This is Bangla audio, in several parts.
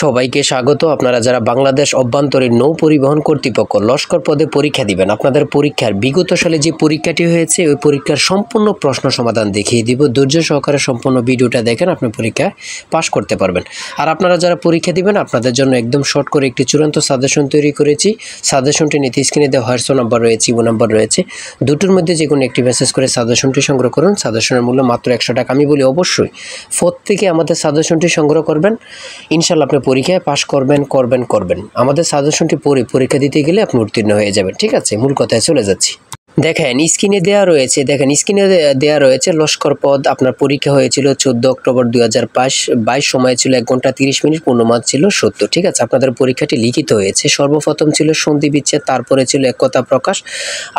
সবাইকে স্বাগত। আপনারা যারা বাংলাদেশ অভ্যন্তরীণ নৌ পরিবহন কর্তৃপক্ষ লস্কর পদে পরীক্ষা দিবেন, আপনাদের পরীক্ষার বিগত সালে যে পরীক্ষাটি হয়েছে ওই পরীক্ষার সম্পূর্ণ প্রশ্ন সমাধান দেখিয়ে দিব। ধৈর্য সহকারে সম্পূর্ণ ভিডিওটা দেখেন, আপনি পরীক্ষায় পাশ করতে পারবেন। আর আপনারা যারা পরীক্ষা দিবেন আপনাদের জন্য একদম শর্ট করে একটি চূড়ান্ত সাজেশন তৈরি করেছি। সাজেশনটি নিতে স্ক্রিনে দেওয়া হোয়াটসঅ্যাপ নাম্বার রয়েছে, ইমো নাম্বার রয়েছে, দুটোর মধ্যে যে কোনো একটি মেসেজ করে সাজেশনটি সংগ্রহ করুন। সাজেশনের মূল্য মাত্র 100 টাকা। আমি বলি অবশ্যই প্রত্যেকে আমাদের সাজেশনটি সংগ্রহ করবেন, ইনশাল্লাহ আপনি পরীক্ষায় পাশ করবেন। আমাদের সাজেশনটি পড়ে পরীক্ষা দিতে গেলে আপনি উত্তীর্ণ হয়ে যাবেন। ঠিক আছে, মূল কথায় চলে যাচ্ছি। দেখেন স্ক্রিনে দেওয়া রয়েছে লস্কর পদ। আপনার পরীক্ষা হয়েছিল 14 অক্টোবর 2022, সময় ছিল 1 ঘন্টা 30 মিনিট, পূর্ণমান ছিল 70। ঠিক আছে, আপনাদের পরীক্ষাটি লিখিত হয়েছে। সর্বপ্রথম ছিল সন্ধি বিচ্ছেদ, তারপরে ছিল এক কথা প্রকাশ।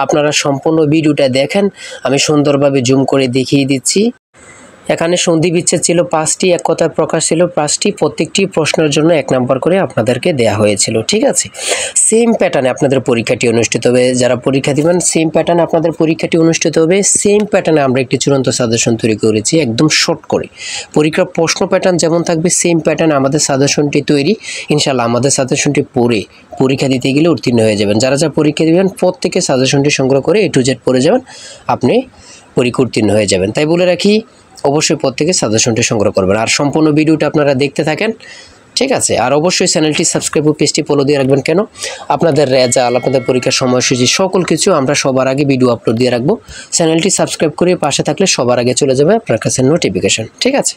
আপনারা সম্পূর্ণ ভিডিওটা দেখেন, আমি সুন্দরভাবে জুম করে দেখিয়ে দিচ্ছি। এখানে সন্ধি বিচ্ছেদ ছিল 5টি, এক কথায় প্রকাশ ছিল 5টি। প্রত্যেকটি প্রশ্নের জন্য 1 নাম্বার করে আপনাদেরকে দেয়া হয়েছিল। ঠিক আছে, সেম প্যাটার্নে আপনাদের পরীক্ষাটি অনুষ্ঠিত হবে। যারা পরীক্ষা দিবেন সেম প্যাটার্নে আপনাদের পরীক্ষাটি অনুষ্ঠিত হবে। সেম প্যাটার্নে আমরা একটি চূড়ান্ত সাজেশন তৈরি করেছি, একদম শর্ট করে। পরীক্ষার প্রশ্ন প্যাটার্ন যেমন থাকবে সেম প্যাটার্নে আমাদের সাজেশনটি তৈরি। ইনশাআল্লাহ আমাদের সাজেশনটি পড়ে পরীক্ষা দিতে গেলে উত্তীর্ণ হয়ে যাবেন। যারা পরীক্ষা দিবেন প্রত্যেকে সাজেশনটি সংগ্রহ করে A to Z পড়ে যাবেন, আপনি পরীক্ষা উত্তীর্ণ হয়ে যাবেন। তাই বলে রাখি, অবশ্যই প্রত্যেকে সাজেশনটি সংগ্রহ করবেন। আর সম্পূর্ণ ভিডিওটা আপনারা দেখতে থাকেন। ঠিক আছে, আর অবশ্যই চ্যানেলটি সাবস্ক্রাইব ও পেজটি ফলো দিয়ে রাখবেন। কেন? আপনাদের রেজাল্ট, আপনাদের পরীক্ষার সময়সূচি সকল কিছু আমরা সবার আগে ভিডিও আপলোড দিয়ে রাখবো। চ্যানেলটি সাবস্ক্রাইব করে পাশে থাকলে সবার আগে চলে যাবে আপনার কাছে নোটিফিকেশন। ঠিক আছে।